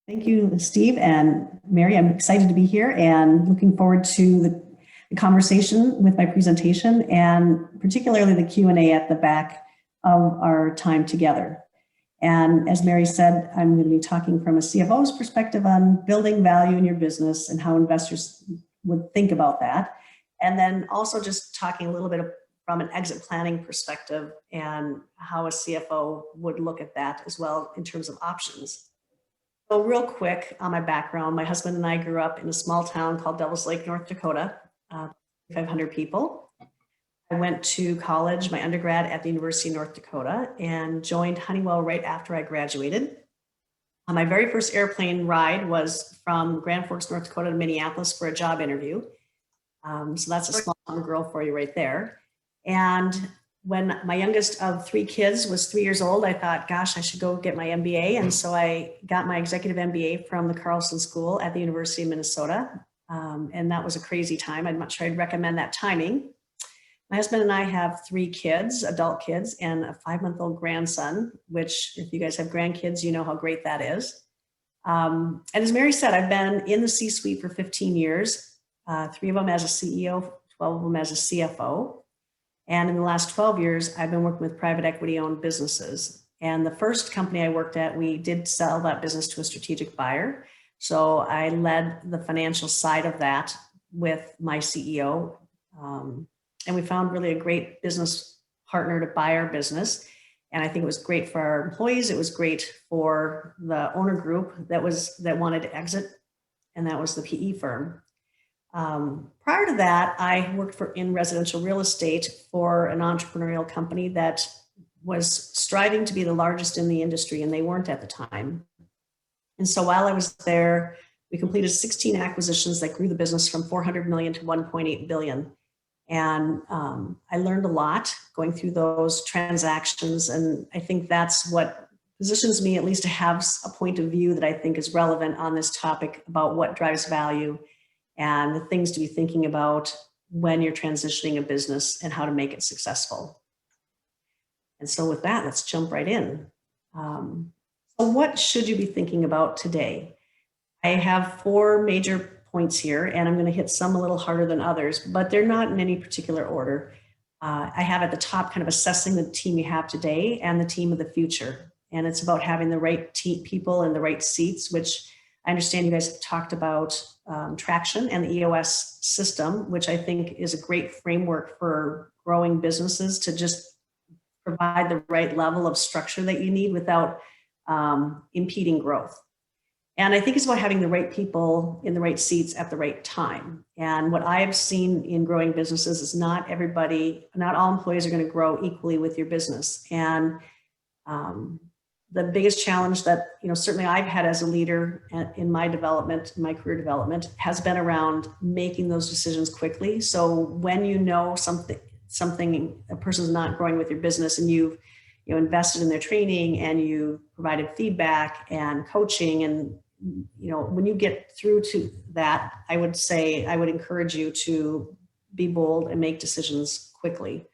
Thank you, Steve and Mary. I'm excited to be here and looking forward to the conversation with my presentation and particularly the Q&A at the back of our time together. And as Mary said, I'm going to be talking from a CFO's perspective on building value in your business and how investors would think about that. And then also just talking a little bit from an exit planning perspective and how a CFO would look at that as well in terms of options. So real quick on my background, my husband and I grew up in a small town called Devils Lake, North Dakota, 500 people. I went to college, my undergrad at the University of North Dakota, and joined Honeywell right after I graduated. My very first airplane ride was from Grand Forks, North Dakota to Minneapolis for a job interview. So that's a small town girl for you right there. And when my youngest of 3 kids was 3 years old, I thought, gosh, I should go get my MBA. And so I got my executive MBA from the Carlson School at the University of Minnesota. And that was a crazy time. I'm not sure I'd recommend that timing. My husband and I have 3 kids, adult kids, and a 5-month-old grandson, which if you guys have grandkids, you know how great that is. And as Mary said, I've been in the C-suite for 15 years, 3 of them as a CEO, 12 of them as a CFO. And in the last 12 years, I've been working with private equity owned businesses. And the first company I worked at, we did sell that business to a strategic buyer. So I led the financial side of that with my CEO. And we found really a great business partner to buy our business. And I think it was great for our employees. It was great for the owner group that wanted to exit. And that was the PE firm. Prior to that, I worked in residential real estate for an entrepreneurial company that was striving to be the largest in the industry, and they weren't at the time. And so while I was there, we completed 16 acquisitions that grew the business from 400 million to 1.8 billion. And I learned a lot going through those transactions, and I think that's what positions me at least to have a point of view that I think is relevant on this topic about what drives value and the things to be thinking about when you're transitioning a business and how to make it successful. And so with that, let's jump right in. So what should you be thinking about today? I have 4 major points here, and I'm going to hit some a little harder than others, but they're not in any particular order. I have at the top kind of assessing the team you have today and the team of the future. And it's about having the right people in the right seats, which I understand you guys have talked about traction and the EOS system, which I think is a great framework for growing businesses to just provide the right level of structure that you need without impeding growth. And I think it's about having the right people in the right seats at the right time. And what I've seen in growing businesses is not all employees are going to grow equally with your business. And the biggest challenge that, certainly I've had as a leader in my development, my career development, has been around making those decisions quickly. So when you know a person's not growing with your business and you've invested in their training and you provided feedback and coaching, and when you get through to that, I would encourage you to be bold and make decisions quickly.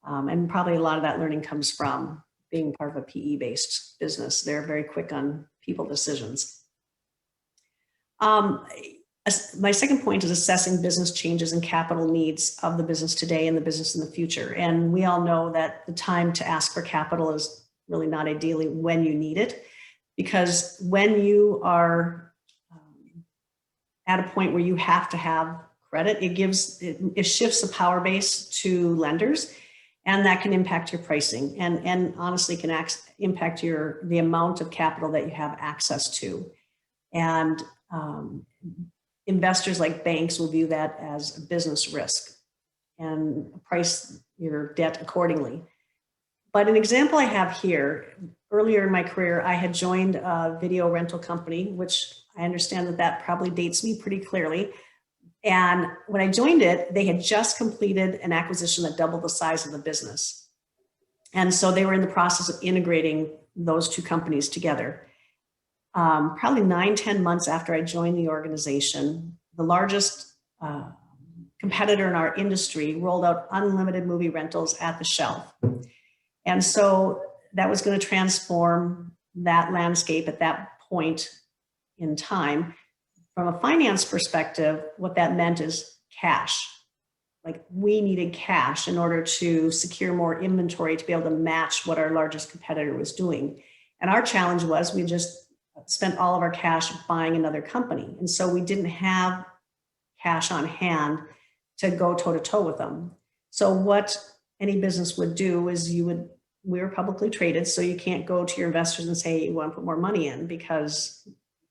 And probably a lot of that learning comes from being part of a PE-based business. They're very quick on people decisions. My second point is assessing business changes and capital needs of the business today and the business in the future. And we all know that the time to ask for capital is really not ideally when you need it, because when you are at a point where you have to have credit, it shifts the power base to lenders. And that can impact your pricing and honestly can impact the amount of capital that you have access to. And investors like banks will view that as a business risk and price your debt accordingly. But an example I have here, earlier in my career, I had joined a video rental company, which I understand that probably dates me pretty clearly. And when I joined it, they had just completed an acquisition that doubled the size of the business. And so they were in the process of integrating those 2 companies together. Probably 9-10 months after I joined the organization, the largest competitor in our industry rolled out unlimited movie rentals at the shelf. And so that was going to transform that landscape at that point in time. From a finance perspective, what that meant is cash. Like we needed cash in order to secure more inventory to be able to match what our largest competitor was doing. And our challenge was we just spent all of our cash buying another company. And so we didn't have cash on hand to go toe to toe with them. So what any business would do is we were publicly traded, so you can't go to your investors and say you want to put more money in, because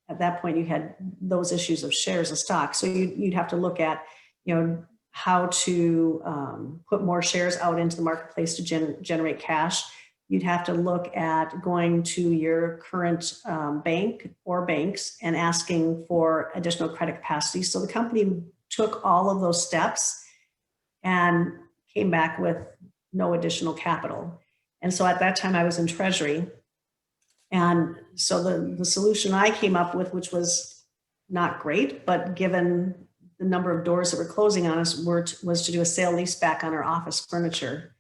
at that point you had those issues of shares of stock. So you'd have to look at, how to put more shares out into the marketplace to generate cash. You'd have to look at going to your current bank or banks and asking for additional credit capacity. So the company took all of those steps and came back with no additional capital. And so at that time I was in Treasury. And so the solution I came up with, which was not great, but given the number of doors that were closing on us, was to do a sale leaseback on our office furniture.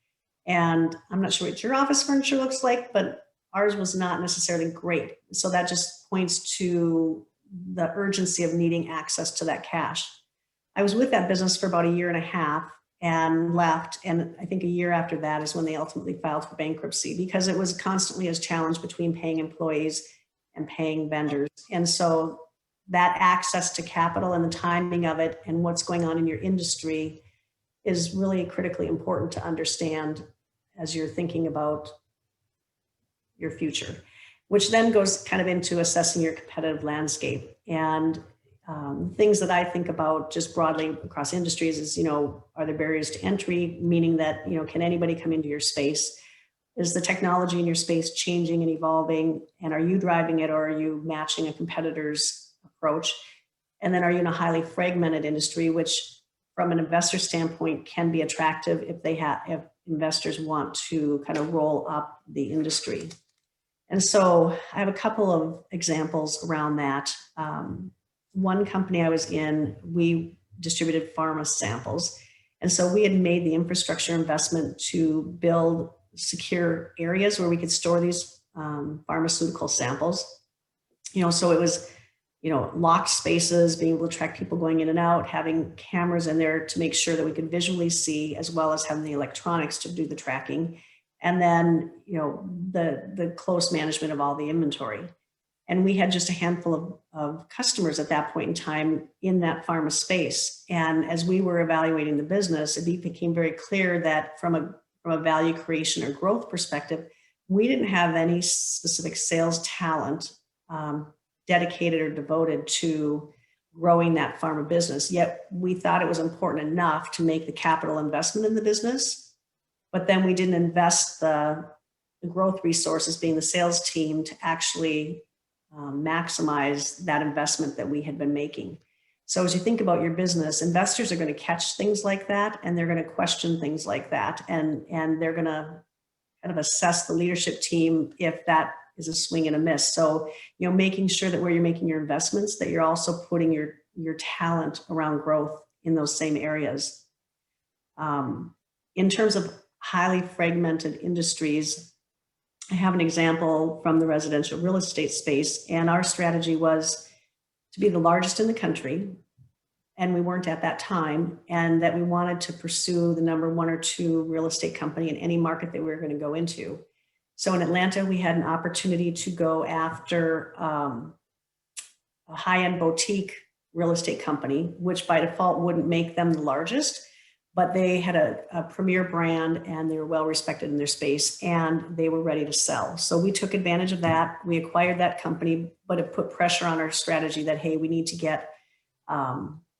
And I'm not sure what your office furniture looks like, but ours was not necessarily great. So that just points to the urgency of needing access to that cash. I was with that business for about a year and a half and left. And I think a year after that is when they ultimately filed for bankruptcy, because it was constantly a challenge between paying employees and paying vendors. And so that access to capital and the timing of it and what's going on in your industry is really critically important to understand as you're thinking about your future, which then goes kind of into assessing your competitive landscape. And things that I think about just broadly across industries is, are there barriers to entry, meaning that, can anybody come into your space? Is the technology in your space changing and evolving? And are you driving it, or are you matching a competitor's approach? And then are you in a highly fragmented industry, which from an investor standpoint can be attractive if investors want to kind of roll up the industry. And so I have a couple of examples around that. One company I was in, we distributed pharma samples. And so we had made the infrastructure investment to build secure areas where we could store these pharmaceutical samples. So it was, locked spaces, being able to track people going in and out, having cameras in there to make sure that we could visually see, as well as having the electronics to do the tracking. And then, the close management of all the inventory. And we had just a handful of customers at that point in time in that pharma space. And as we were evaluating the business, it became very clear that from a value creation or growth perspective, we didn't have any specific sales talent dedicated or devoted to growing that pharma business. Yet we thought it was important enough to make the capital investment in the business, but then we didn't invest the growth resources, being the sales team, to actually maximize that investment that we had been making. So as you think about your business, investors are going to catch things like that, and they're going to question things like that, and they're going to kind of assess the leadership team if that is a swing and a miss. So, making sure that where you're making your investments, that you're also putting your talent around growth in those same areas. In terms of highly fragmented industries, I have an example from the residential real estate space, and our strategy was to be the largest in the country, and we weren't at that time, and that we wanted to pursue the number 1 or 2 real estate company in any market that we were going to go into. So in Atlanta, we had an opportunity to go after a high-end boutique real estate company, which by default wouldn't make them the largest, but they had a premier brand and they were well respected in their space, and they were ready to sell. So we took advantage of that. We acquired that company, but it put pressure on our strategy that, hey, we need to get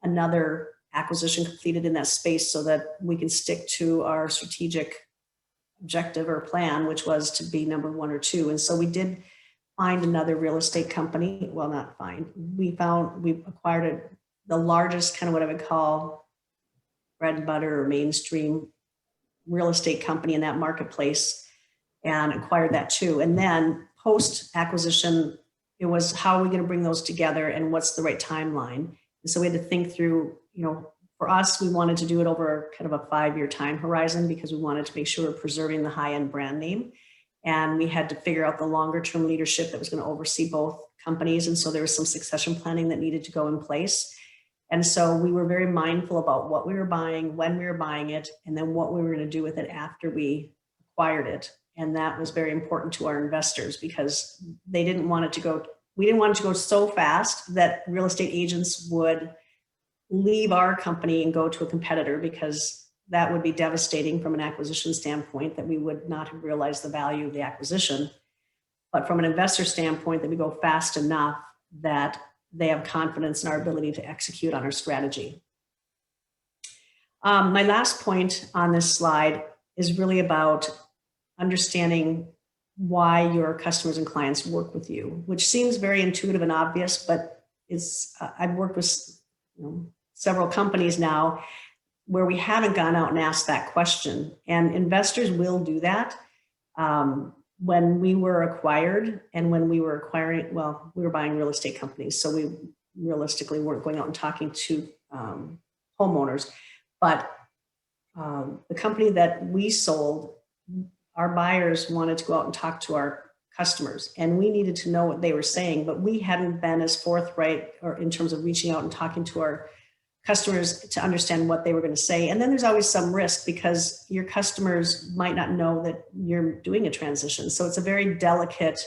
another acquisition completed in that space so that we can stick to our strategic objective or plan, which was to be number 1 or 2. And so we did find another real estate company. Well, not find. We acquired the largest, kind of what I would call bread and butter or mainstream real estate company in that marketplace, and acquired that too. And then post acquisition, it was, how are we going to bring those together and what's the right timeline? And so we had to think through, for us, we wanted to do it over kind of a 5-year time horizon, because we wanted to make sure we're preserving the high-end brand name. And we had to figure out the longer term leadership that was going to oversee both companies. And so there was some succession planning that needed to go in place. And so we were very mindful about what we were buying, when we were buying it, and then what we were going to do with it after we acquired it. And that was very important to our investors because they didn't want it to go, we didn't want it to go so fast that real estate agents would leave our company and go to a competitor, because that would be devastating from an acquisition standpoint, that we would not have realized the value of the acquisition. But from an investor standpoint, that we go fast enough that they have confidence in our ability to execute on our strategy. My last point on this slide is really about understanding why your customers and clients work with you, which seems very intuitive and obvious, but it's, I've worked with several companies now where we haven't gone out and asked that question, and investors will do that. When we were acquired and when we were acquiring, well, we were buying real estate companies, so we realistically weren't going out and talking to homeowners, but the company that we sold, our buyers wanted to go out and talk to our customers, and we needed to know what they were saying, but we hadn't been as forthright or in terms of reaching out and talking to our customers to understand what they were going to say. And then there's always some risk because your customers might not know that you're doing a transition. So it's a very delicate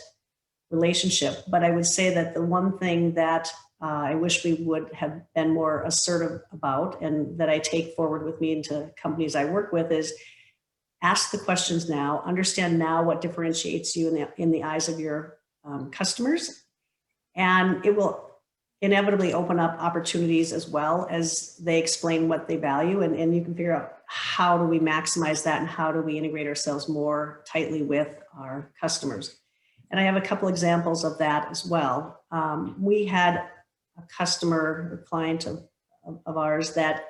relationship. But I would say that the one thing that I wish we would have been more assertive about, and that I take forward with me into companies I work with, is ask the questions now, understand now what differentiates you in the eyes of your customers. And it will inevitably open up opportunities as well as they explain what they value, and you can figure out how do we maximize that and how do we integrate ourselves more tightly with our customers. And I have a couple examples of that as well. We had a customer, a client of ours that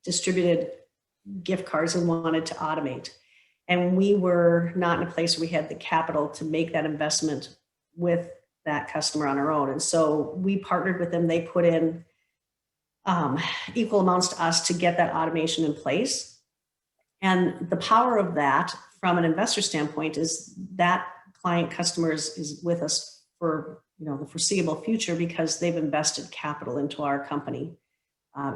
distributed gift cards and wanted to automate. And we were not in a place where we had the capital to make that investment with that customer on our own. And so we partnered with them. They put in equal amounts to us to get that automation in place. And the power of that from an investor standpoint is that client customers is with us for the foreseeable future because they've invested capital into our company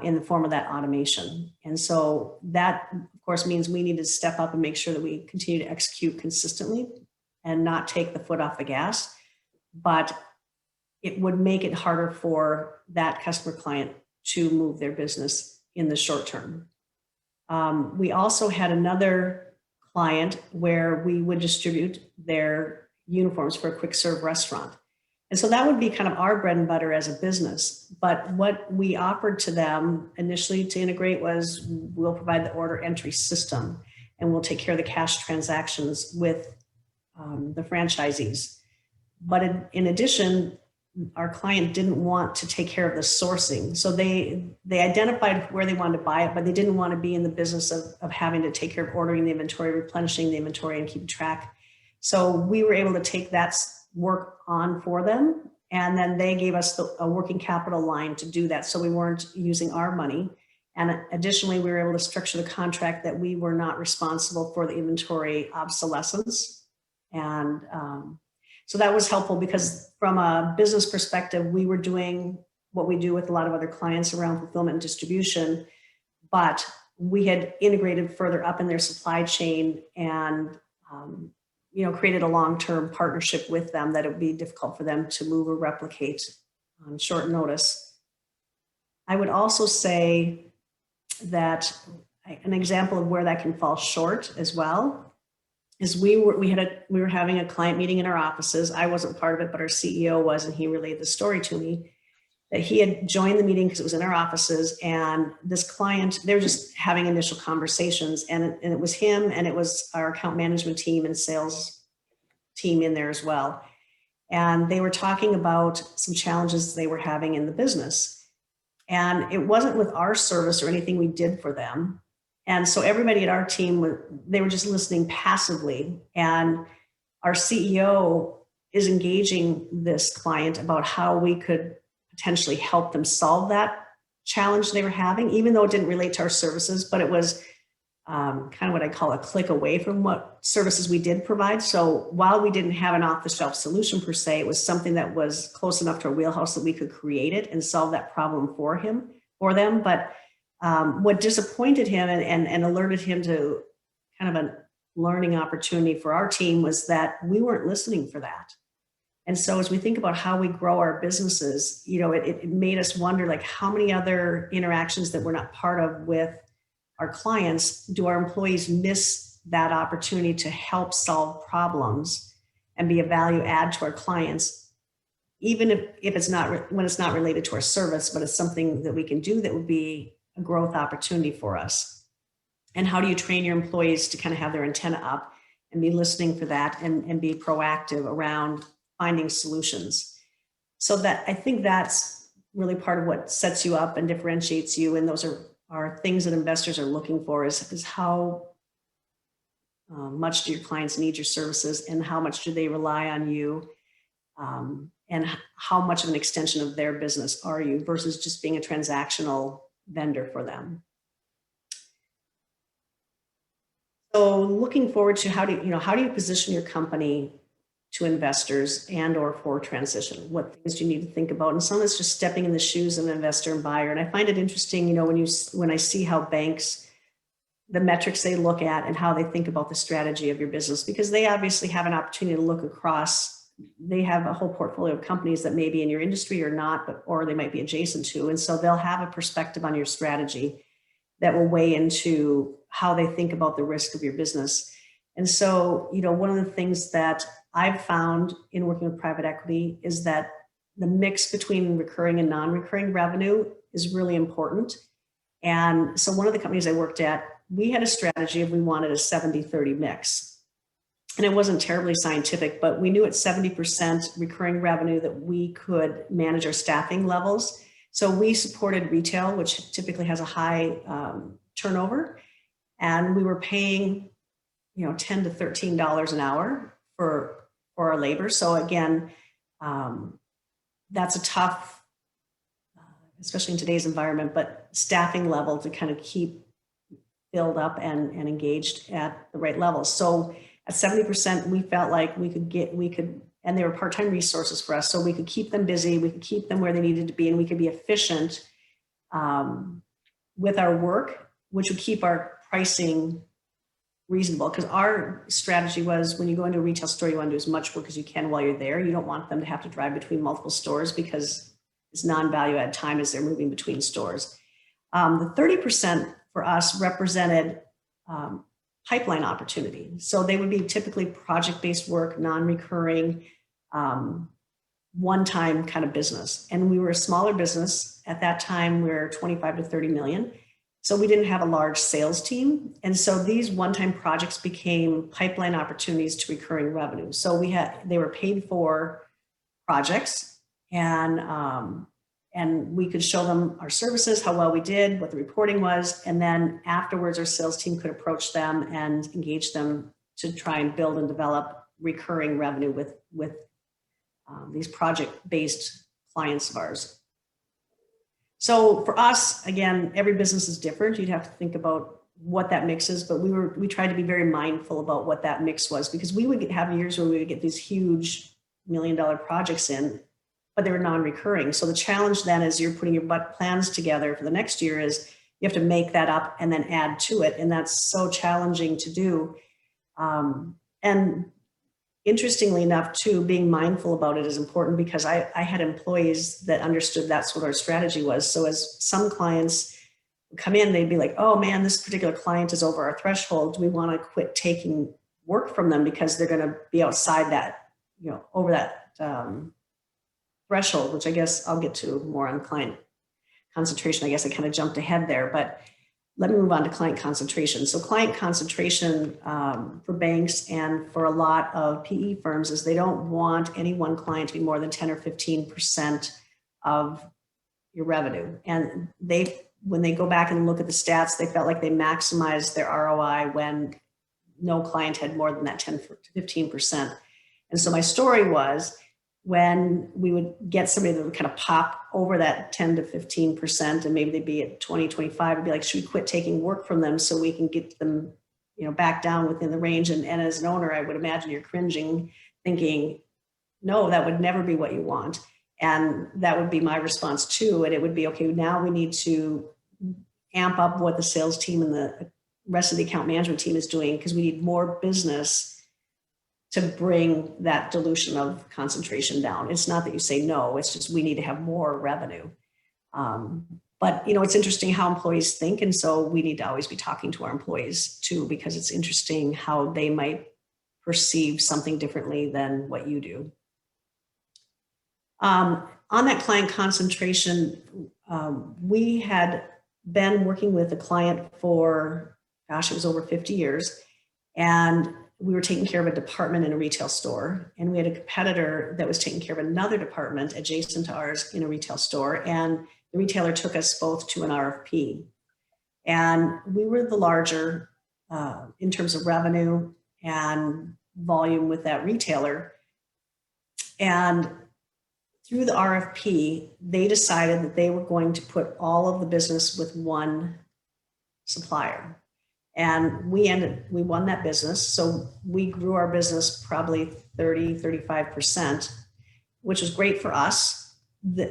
in the form of that automation. And so that, of course, means we need to step up and make sure that we continue to execute consistently and not take the foot off the gas. But it would make it harder for that customer client to move their business in the short term. We also had another client where we would distribute their uniforms for a quick serve restaurant. And so that would be kind of our bread and butter as a business. But what we offered to them initially to integrate was we'll provide the order entry system and we'll take care of the cash transactions with the franchisees. But in addition, our client didn't want to take care of the sourcing. So they identified where they wanted to buy it, but they didn't want to be in the business of having to take care of ordering the inventory, replenishing the inventory, and keeping track. So we were able to take that work on for them. And then they gave us a working capital line to do that. So we weren't using our money. And additionally, we were able to structure the contract that we were not responsible for the inventory obsolescence. And so that was helpful because from a business perspective, we were doing what we do with a lot of other clients around fulfillment and distribution, but we had integrated further up in their supply chain and created a long-term partnership with them that it would be difficult for them to move or replicate on short notice. I would also say that an example of where that can fall short as well is we were having a client meeting in our offices. I wasn't part of it, but our CEO was, and he relayed the story to me that he had joined the meeting because it was in our offices, and this client, they were just having initial conversations, and it was him, and it was our account management team and sales team in there as well. And they were talking about some challenges they were having in the business. And it wasn't with our service or anything we did for them. And so everybody at our team, they were just listening passively. And our CEO is engaging this client about how we could potentially help them solve that challenge they were having, even though it didn't relate to our services, but it was kind of what I call a click away from what services we did provide. So while we didn't have an off-the-shelf solution per se, it was something that was close enough to our wheelhouse that we could create it and solve that problem for them. But what disappointed him and alerted him to kind of a learning opportunity for our team was that we weren't listening for that. And so as we think about how we grow our businesses, it made us wonder, like, how many other interactions that we're not part of with our clients do our employees miss that opportunity to help solve problems and be a value add to our clients, even if it's not when it's not related to our service, but it's something that we can do that would be a growth opportunity for us. And how do you train your employees to kind of have their antenna up and be listening for that and be proactive around finding solutions? So that, I think that's really part of what sets you up and differentiates you. And those are things that investors are looking for, is how much do your clients need your services, and how much do they rely on you, and how much of an extension of their business are you versus just being a transactional vendor for them. So looking forward to how do you position your company to investors and or for transition? What things do you need to think about? And some of it's just stepping in the shoes of an investor and buyer. And I find it interesting, when I see how banks, the metrics they look at and how they think about the strategy of your business, because they obviously have an opportunity to look across. They have a whole portfolio of companies that may be in your industry or not, or they might be adjacent to. And so they'll have a perspective on your strategy that will weigh into how they think about the risk of your business. And so, one of the things that I've found in working with private equity is that the mix between recurring and non-recurring revenue is really important. And so one of the companies I worked at, we had a strategy of we wanted a 70-30 mix. And it wasn't terribly scientific, but we knew at 70% recurring revenue that we could manage our staffing levels. So we supported retail, which typically has a high turnover. And we were paying, $10 to $13 an hour for our labor. So again, that's a tough, especially in today's environment, but staffing level to kind of keep filled up and engaged at the right levels. So at 70%, we felt like we could, and they were part-time resources for us. So we could keep them busy, we could keep them where they needed to be, and we could be efficient with our work, which would keep our pricing reasonable. Because our strategy was, when you go into a retail store, you want to do as much work as you can while you're there. You don't want them to have to drive between multiple stores, because it's non-value add time as they're moving between stores. The 30% for us represented pipeline opportunity. So they would be typically project-based work, non-recurring, one-time kind of business. And we were a smaller business. At that time, we were 25 to 30 million. So we didn't have a large sales team. And so these one-time projects became pipeline opportunities to recurring revenue. So they were paid for projects, and we could show them our services, how well we did, what the reporting was. And then afterwards, our sales team could approach them and engage them to try and build and develop recurring revenue with these project-based clients of ours. So for us, again, every business is different. You'd have to think about what that mix is, but we tried to be very mindful about what that mix was, because we would have years where we would get these huge $1 million projects in, but they were non-recurring. So the challenge then, as you're putting your plans together for the next year, is you have to make that up and then add to it. And that's so challenging to do. And interestingly enough, too, being mindful about it is important, because I had employees that understood that's what our strategy was. So as some clients would come in, they'd be like, oh man, this particular client is over our threshold. Do we want to quit taking work from them because they're going to be outside that, over that threshold, which I guess I'll get to more on client concentration. I guess I kind of jumped ahead there, but let me move on to client concentration. So client concentration for banks and for a lot of PE firms is they don't want any one client to be more than 10 or 15% of your revenue. And when they go back and look at the stats, they felt like they maximized their ROI when no client had more than that 10 to 15%. And so my story was, when we would get somebody that would kind of pop over that 10 to 15%, and maybe they'd be at 20, 25, it'd be like, should we quit taking work from them so we can get them, back down within the range? And as an owner, I would imagine you're cringing, thinking, no, that would never be what you want. And that would be my response too. And it would be, okay, now we need to amp up what the sales team and the rest of the account management team is doing, because we need more business to bring that dilution of concentration down. It's not that you say no, it's just we need to have more revenue. But it's interesting how employees think. And so we need to always be talking to our employees too, because it's interesting how they might perceive something differently than what you do. On that client concentration, we had been working with a client for, it was over 50 years. And we were taking care of a department in a retail store. And we had a competitor that was taking care of another department adjacent to ours in a retail store. And the retailer took us both to an RFP. And we were the larger in terms of revenue and volume with that retailer. And through the RFP, they decided that they were going to put all of the business with one supplier. And we won that business. So we grew our business probably 30, 35%, which was great for us.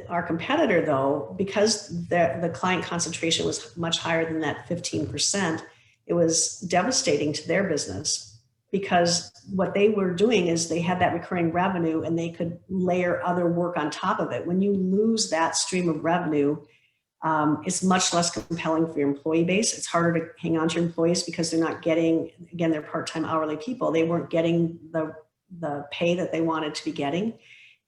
Our competitor though, because the client concentration was much higher than that 15%, it was devastating to their business, because what they were doing is they had that recurring revenue and they could layer other work on top of it. When you lose that stream of revenue, it's much less compelling for your employee base. It's harder to hang on to your employees because they're not getting, again, they're part-time hourly people. They weren't getting the pay that they wanted to be getting.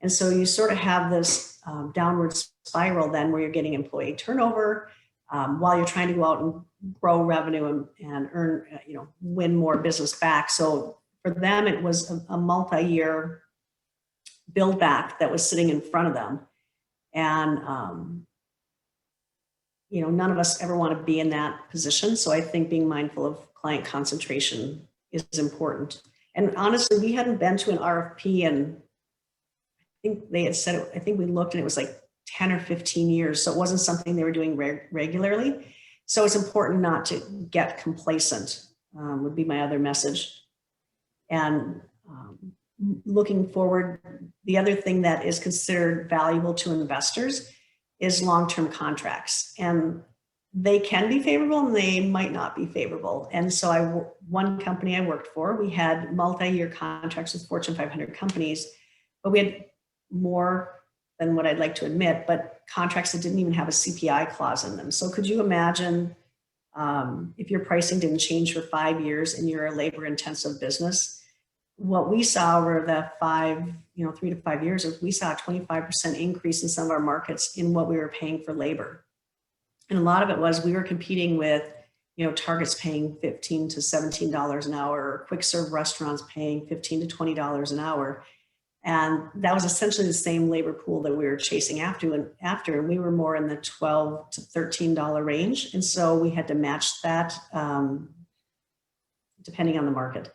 And so you sort of have this downward spiral then where you're getting employee turnover while you're trying to go out and grow revenue and earn, win more business back. So for them, it was a multi-year build back that was sitting in front of them. And, none of us ever want to be in that position. So I think being mindful of client concentration is important. And honestly, we hadn't been to an RFP, and I think they had said it, I think we looked and it was like 10 or 15 years. So it wasn't something they were doing regularly. So it's important not to get complacent, would be my other message. And looking forward, the other thing that is considered valuable to investors is long-term contracts. And they can be favorable and they might not be favorable. And so one company I worked for, we had multi-year contracts with Fortune 500 companies, but we had more than what I'd like to admit, but contracts that didn't even have a CPI clause in them. So could you imagine if your pricing didn't change for 5 years and you're a labor-intensive business? What we saw over the 3 to 5 years is we saw a 25% increase in some of our markets in what we were paying for labor. And a lot of it was we were competing with, Target's paying $15 to $17 an hour, or quick serve restaurants paying $15 to $20 an hour. And that was essentially the same labor pool that we were chasing after, and we were more in the $12 to $13 range. And so we had to match that depending on the market.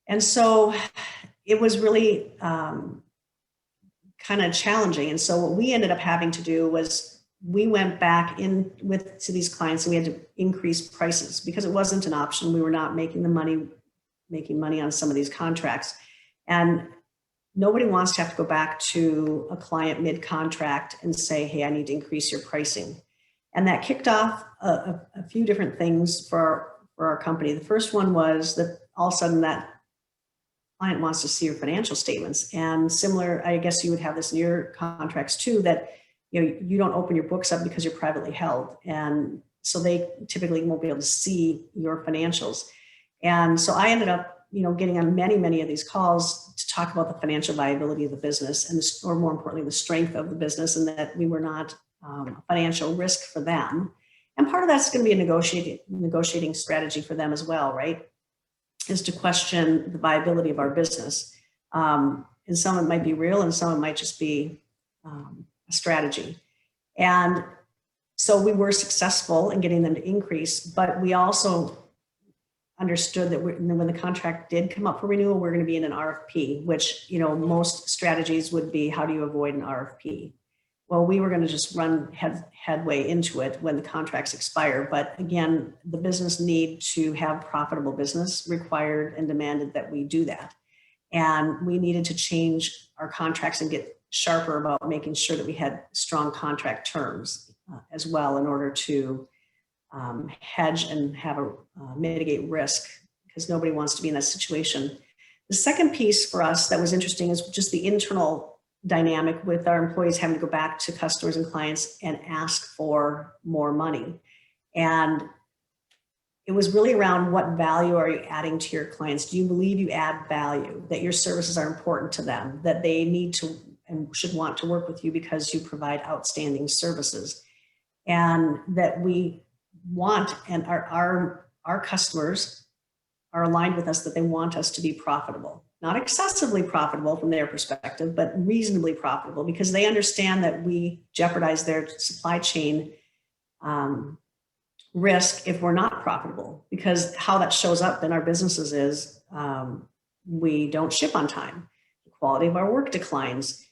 And so it was really kind of challenging. And so what we ended up having to do was we went back to these clients and we had to increase prices because it wasn't an option. We were not making money on some of these contracts. And nobody wants to have to go back to a client mid-contract and say, hey, I need to increase your pricing. And that kicked off a few different things for our company. The first one was that all of a sudden that client wants to see your financial statements. And similar, I guess you would have this in your contracts too, that you don't open your books up because you're privately held. And so they typically won't be able to see your financials. And so I ended up, getting on many of these calls to talk about the financial viability of the business and, or more importantly, the strength of the business, and that we were not a financial risk for them. And part of that's going to be a negotiating strategy for them as well, right? Is to question the viability of our business. And some of it might be real and some of it might just be a strategy. And so we were successful in getting them to increase, but we also understood that when the contract did come up for renewal, we're going to be in an RFP, which, most strategies would be, how do you avoid an RFP? Well, we were going to just run headway into it when the contracts expire. But again, the business need to have profitable business required and demanded that we do that. And we needed to change our contracts and get sharper about making sure that we had strong contract terms as well, in order to hedge and have mitigate risk, because nobody wants to be in that situation. The second piece for us that was interesting is just the internal dynamic with our employees having to go back to customers and clients and ask for more money. And it was really around, what value are you adding to your clients? Do you believe you add value, that your services are important to them, that they need to and should want to work with you because you provide outstanding services? And that we want, and our customers are aligned with us, that they want us to be profitable. Not excessively profitable from their perspective, but reasonably profitable, because they understand that we jeopardize their supply chain risk if we're not profitable. Because how that shows up in our businesses is we don't ship on time. The quality of our work declines.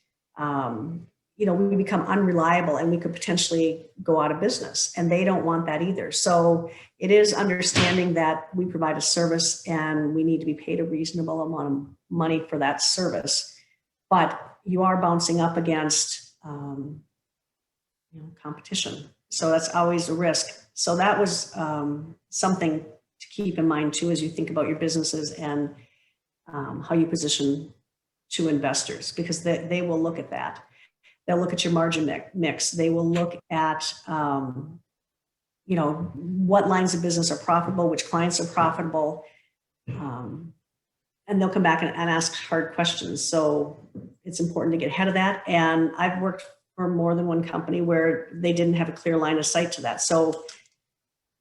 We become unreliable, and we could potentially go out of business, and they don't want that either. So it is understanding that we provide a service and we need to be paid a reasonable amount of money for that service, but you are bouncing up against competition. So that's always a risk. So that was something to keep in mind too, as you think about your businesses and how you position to investors, because they will look at that. They'll look at your margin mix. They will look at, what lines of business are profitable, which clients are profitable, and they'll come back and ask hard questions. So it's important to get ahead of that. And I've worked for more than one company where they didn't have a clear line of sight to that. So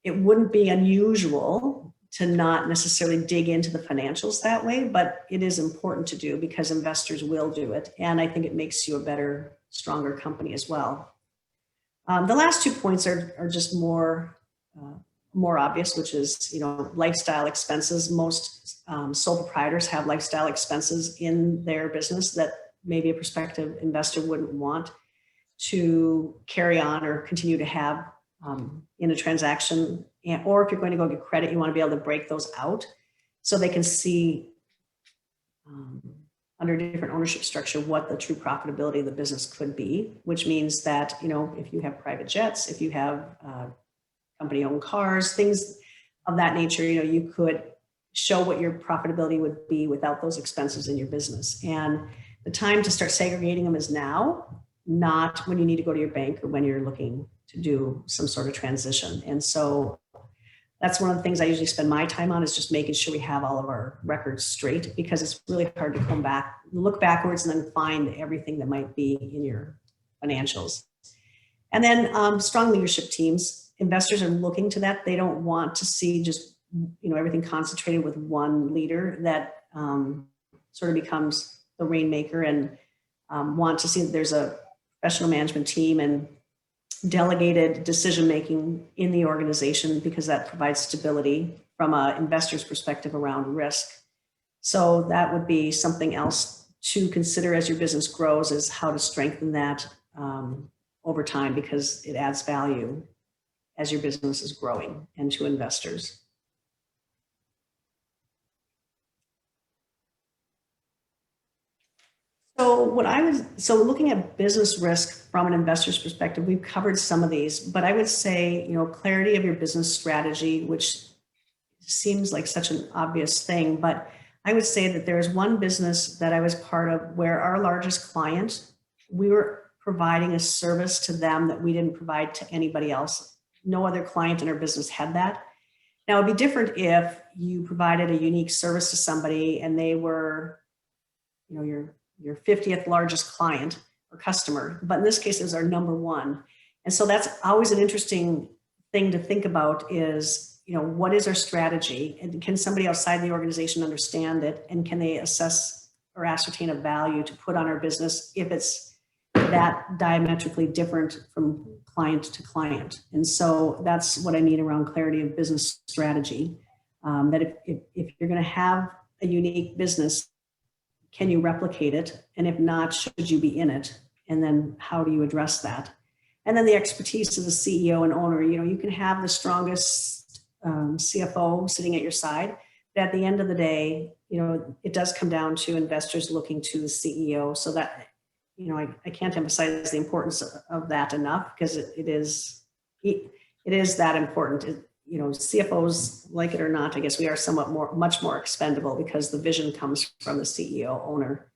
it wouldn't be unusual to not necessarily dig into the financials that way, but it is important to do, because investors will do it. And I think it makes you a better, stronger company as well. The last 2 points are just more obvious, which is, lifestyle expenses. Most sole proprietors have lifestyle expenses in their business that maybe a prospective investor wouldn't want to carry on or continue to have in a transaction. Or if you're going to go get credit, you want to be able to break those out so they can see under a different ownership structure what the true profitability of the business could be, which means that, if you have private jets, if you have company-owned cars, things of that nature, you could show what your profitability would be without those expenses in your business. And the time to start segregating them is now, not when you need to go to your bank or when you're looking to do some sort of transition. And so that's one of the things I usually spend my time on, is just making sure we have all of our records straight, because it's really hard to come back, look backwards, and then find everything that might be in your financials. And then strong leadership teams. Investors are looking to that. They don't want to see just everything concentrated with one leader that sort of becomes the rainmaker, and want to see that there's a professional management team and delegated decision-making in the organization, because that provides stability from an investor's perspective around risk. So that would be something else to consider as your business grows, is how to strengthen that over time, because it adds value as your business is growing and to investors. So looking at business risk from an investor's perspective, we've covered some of these, but I would say, clarity of your business strategy, which seems like such an obvious thing, but I would say that there's one business that I was part of where our largest client, we were providing a service to them that we didn't provide to anybody else. No other client in our business had that. Now, it'd be different if you provided a unique service to somebody and they were, your 50th largest client or customer, but in this case, it was our number one. And so that's always an interesting thing to think about is, what is our strategy? And can somebody outside the organization understand it? And can they assess or ascertain a value to put on our business if it's that diametrically different from client to client? And so that's what I mean around clarity of business strategy. That if you're going to have a unique business, can you replicate it? And if not, should you be in it? And then how do you address that? And then the expertise of the CEO and owner. You can have the strongest CFO sitting at your side, but at the end of the day, it does come down to investors looking to the CEO. So that, I can't emphasize the importance of that enough, because it is that important. CFOs, like it or not, I guess we are much more expendable, because the vision comes from the CEO owner.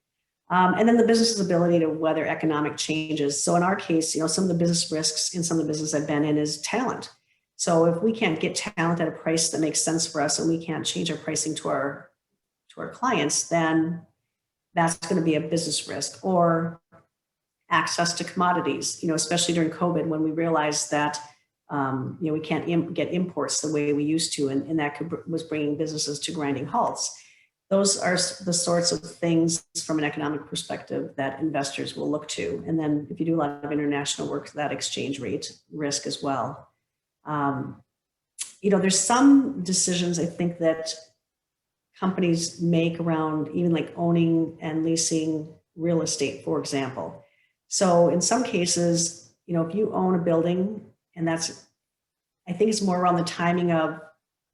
And then the business's ability to weather economic changes. So in our case, some of the business risks in some of the business I've been in is talent. So if we can't get talent at a price that makes sense for us, and we can't change our pricing to our clients, then that's going to be a business risk. Or access to commodities, especially during COVID, when we realized that we can't get imports the way we used to, and that was bringing businesses to grinding halts. Those are the sorts of things from an economic perspective that investors will look to. And then if you do a lot of international work, that exchange rate risk as well. There's some decisions I think that companies make around even like owning and leasing real estate, for example. So in some cases, if you own a building, and I think it's more around the timing of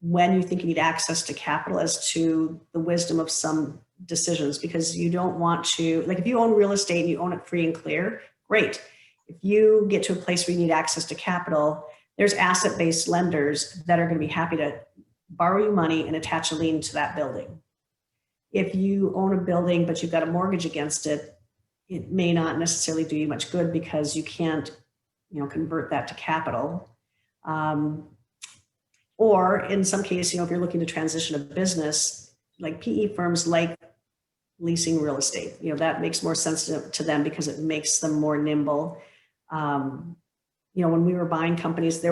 when you think you need access to capital as to the wisdom of some decisions, because you don't want to, like if you own real estate and you own it free and clear, great. If you get to a place where you need access to capital, there's asset-based lenders that are going to be happy to borrow you money and attach a lien to that building. If you own a building, but you've got a mortgage against it, it may not necessarily do you much good, because you can't, convert that to capital. Or in some cases, if you're looking to transition a business, like PE firms like leasing real estate, that makes more sense to them, because it makes them more nimble. When we were buying companies,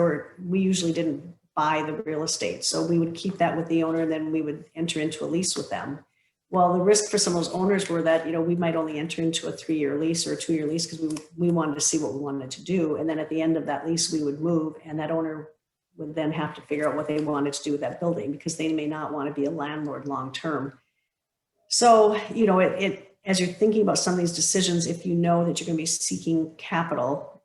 we usually didn't buy the real estate. So we would keep that with the owner, and then we would enter into a lease with them. Well, the risk for some of those owners were that, we might only enter into a 3-year lease or a 2-year lease, because we wanted to see what we wanted to do. And then at the end of that lease, we would move, and that owner would then have to figure out what they wanted to do with that building, because they may not want to be a landlord long-term. So, as you're thinking about some of these decisions, if you know that you're going to be seeking capital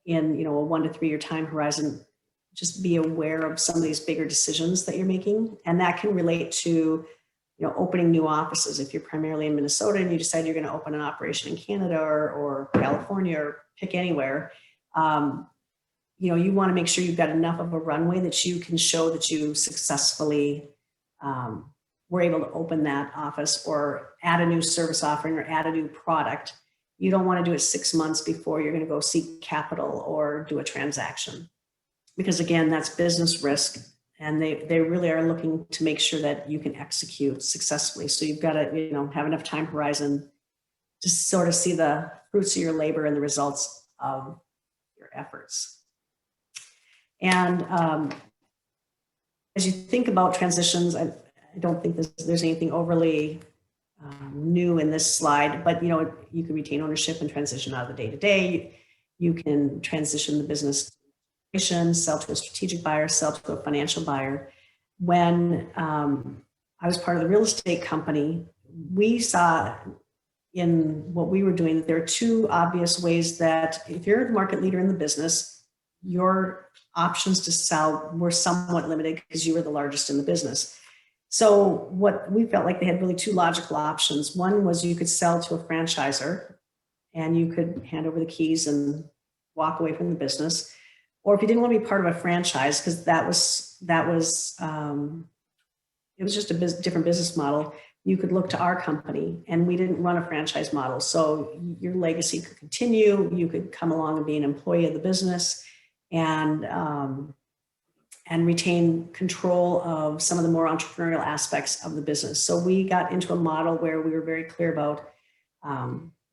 in, a 1 to 3 year time horizon, just be aware of some of these bigger decisions that you're making. And that can relate to, opening new offices. If you're primarily in Minnesota and you decide you're going to open an operation in Canada or California, or pick anywhere, you want to make sure you've got enough of a runway that you can show that you successfully were able to open that office, or add a new service offering, or add a new product. You don't want to do it 6 months before you're going to go seek capital or do a transaction, because again, that's business risk, and they really are looking to make sure that you can execute successfully. So you've got to have enough time horizon to sort of see the fruits of your labor and the results of your efforts. And as you think about transitions, I don't think there's anything overly new in this slide, but you can retain ownership and transition out of the day-to-day. You can transition the business, sell to a strategic buyer, sell to a financial buyer. When I was part of the real estate company, we saw in what we were doing that there are 2 obvious ways that if you're the market leader in the business, your options to sell were somewhat limited, because you were the largest in the business. So what we felt like they had really 2 logical options. One was you could sell to a franchisor, and you could hand over the keys and walk away from the business. Or if you didn't want to be part of a franchise, because it was just a different business model, you could look to our company, and we didn't run a franchise model. So your legacy could continue. You could come along and be an employee of the business, and retain control of some of the more entrepreneurial aspects of the business. So we got into a model where we were very clear about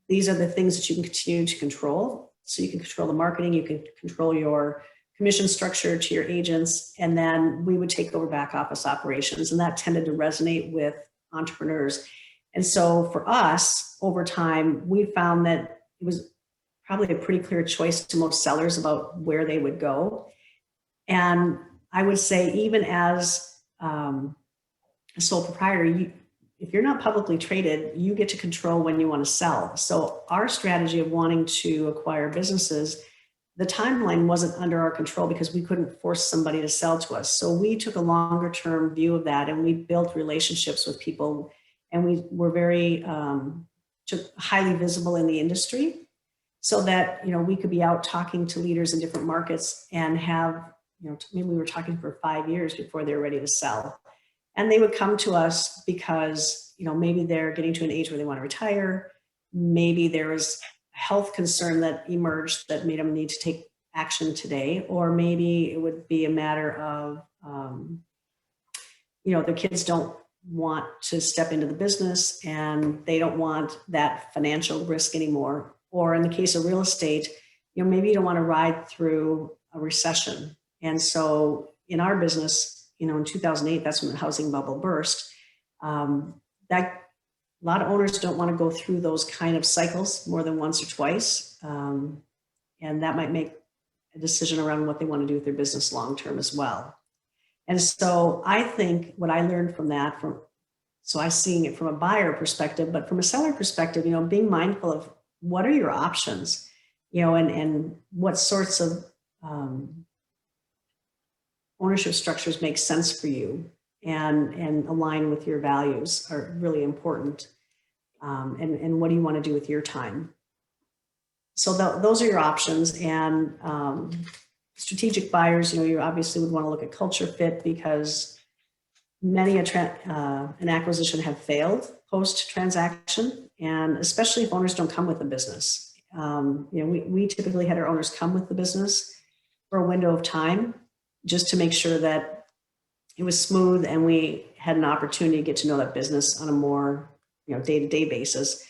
these are the things that you can continue to control. So you can control the marketing, you can control your commission structure to your agents, and then we would take over back office operations. And that tended to resonate with entrepreneurs. And so for us, over time, we found that it was probably a pretty clear choice to most sellers about where they would go. And I would say, even as a sole proprietor, if you're not publicly traded, you get to control when you want to sell. So our strategy of wanting to acquire businesses, the timeline wasn't under our control because we couldn't force somebody to sell to us. So we took a longer term view of that, and we built relationships with people, and we were very highly visible in the industry, so that we could be out talking to leaders in different markets and have maybe we were talking for 5 years before they were ready to sell. And they would come to us because, maybe they're getting to an age where they want to retire. Maybe there was a health concern that emerged that made them need to take action today. Or maybe it would be a matter of, their kids don't want to step into the business and they don't want that financial risk anymore. Or in the case of real estate, maybe you don't want to ride through a recession. And so in our business, in 2008, that's when the housing bubble burst. That a lot of owners don't want to go through those kind of cycles more than once or twice. And that might make a decision around what they want to do with their business long-term as well. And so I think what I learned from that, so I'm seeing it from a buyer perspective, but from a seller perspective, being mindful of what are your options, and what sorts of ownership structures make sense for you and align with your values are really important. And what do you want to do with your time? So those are your options. And strategic buyers, you obviously would want to look at culture fit, because many an acquisition have failed post-transaction, and especially if owners don't come with the business. We typically had our owners come with the business for a window of time, just to make sure that it was smooth and we had an opportunity to get to know that business on a more day-to-day basis,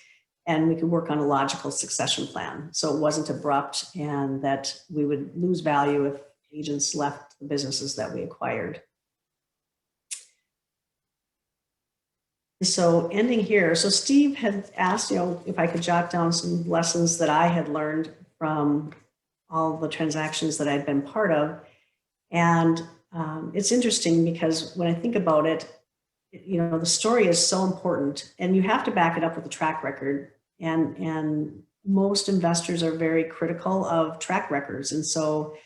and we could work on a logical succession plan so it wasn't abrupt and that we would lose value if agents left the businesses that we acquired. So ending here, so Steve had asked if I could jot down some lessons that I had learned from all the transactions that I'd been part of. And it's interesting because when I think about it, the story is so important, and you have to back it up with a track record. And most investors are very critical of track records, and so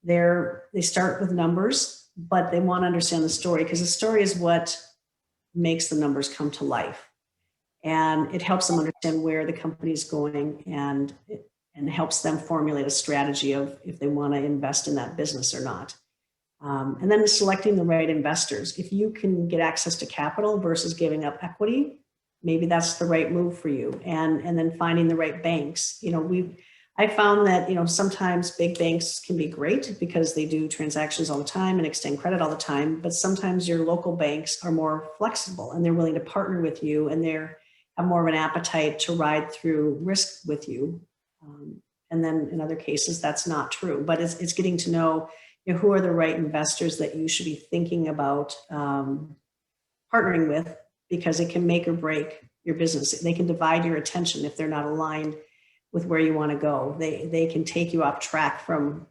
they start with numbers, but they want to understand the story, because the story is what makes the numbers come to life, and it helps them understand where the company is going, and helps them formulate a strategy of if they want to invest in that business or not. And then selecting the right investors. If you can get access to capital versus giving up equity, maybe that's the right move for you. And then finding the right banks. I found that, sometimes big banks can be great because they do transactions all the time and extend credit all the time, but sometimes your local banks are more flexible and they're willing to partner with you, and they have more of an appetite to ride through risk with you. And then in other cases, that's not true, but it's getting to know who are the right investors that you should be thinking about partnering with, because it can make or break your business. They can divide your attention if they're not aligned with where you want to go. They can take you off track from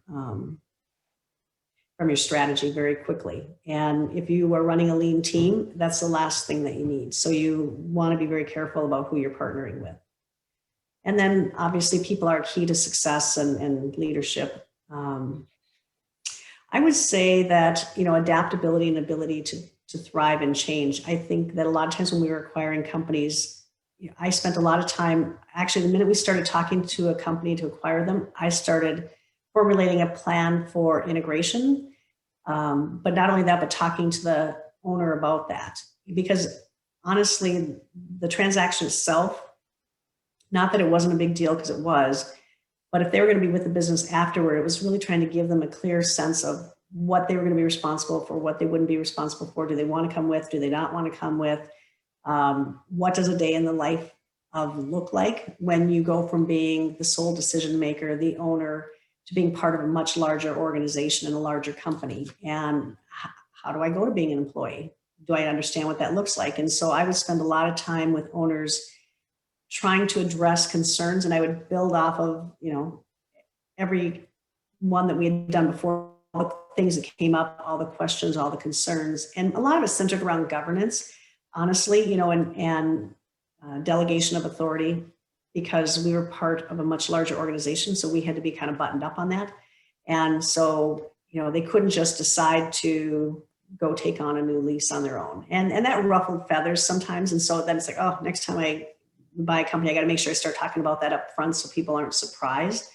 your strategy very quickly. And if you are running a lean team, that's the last thing that you need. So you want to be very careful about who you're partnering with. And then obviously people are key to success and leadership. I would say that, adaptability and ability to thrive and change. I think that a lot of times when we were acquiring companies, I spent a lot of time, actually the minute we started talking to a company to acquire them, I started formulating a plan for integration. But not only that, but talking to the owner about that. Because honestly, the transaction itself, not that it wasn't a big deal, because it was, but if they were going to be with the business afterward, it was really trying to give them a clear sense of what they were going to be responsible for, what they wouldn't be responsible for. Do they want to come with? Do they not want to come with? What does a day in the life of look like when you go from being the sole decision maker, the owner, to being part of a much larger organization and a larger company? And how do I go to being an employee? Do I understand what that looks like? And so I would spend a lot of time with owners trying to address concerns, and I would build off of, every one that we had done before, all the things that came up, all the questions, all the concerns. And a lot of it centered around governance. honestly, you know, and delegation of authority, because we were part of a much larger organization. So we had to be kind of buttoned up on that. And so, you know, they couldn't just decide to go take on a new lease on their own. And that ruffled feathers sometimes. And so then it's like, oh, next time I buy a company, I got to make sure I start talking about that up front so people aren't surprised,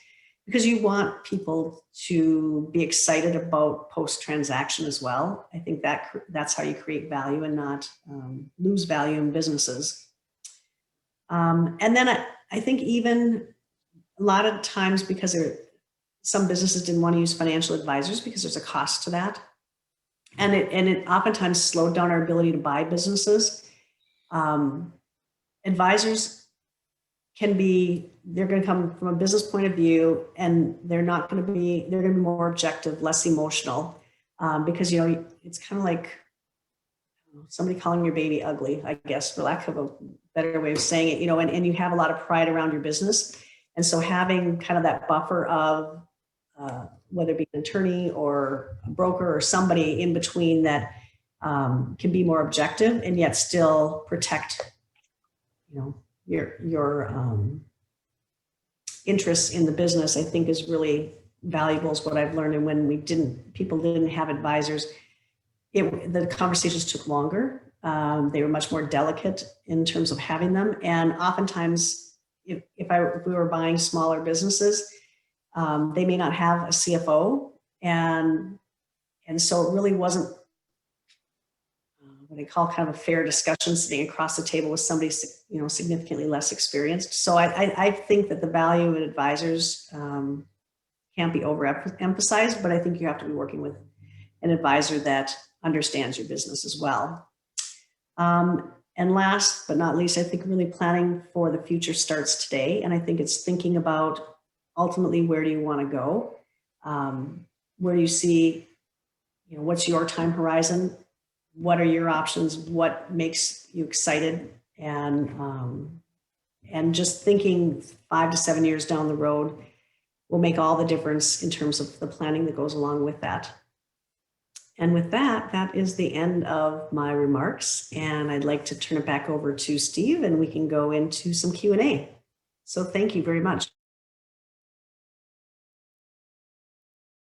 because you want people to be excited about post-transaction as well. I think that's how you create value and not lose value in businesses. And then I think even a lot of times, because some businesses didn't want to use financial advisors because there's a cost to that. And it oftentimes slowed down our ability to buy businesses. Advisors they're going to come from a business point of view, and they're going to be more objective, less emotional, because, you know, it's kind of like somebody calling your baby ugly, I guess, for lack of a better way of saying it, you know, and you have a lot of pride around your business. And so having kind of that buffer of, whether it be an attorney or a broker or somebody in between that can be more objective and yet still protect, you know, your interests in the business, I think is really valuable, is what I've learned. And when people didn't have advisors, the conversations took longer. They were much more delicate in terms of having them. And oftentimes, if we were buying smaller businesses, they may not have a CFO. And so it really wasn't what they call kind of a fair discussion, sitting across the table with somebody, you know, significantly less experienced. So I think that the value of advisors can't be overemphasized, but I think you have to be working with an advisor that understands your business as well. And last but not least, I think really planning for the future starts today. And I think it's thinking about ultimately, where do you want to go? Where do you see, you know, what's your time horizon? What are your options? What makes you excited? And just thinking 5 to 7 years down the road will make all the difference in terms of the planning that goes along with that. And with that, that is the end of my remarks. And I'd like to turn it back over to Steve, and we can go into some Q&A. So thank you very much.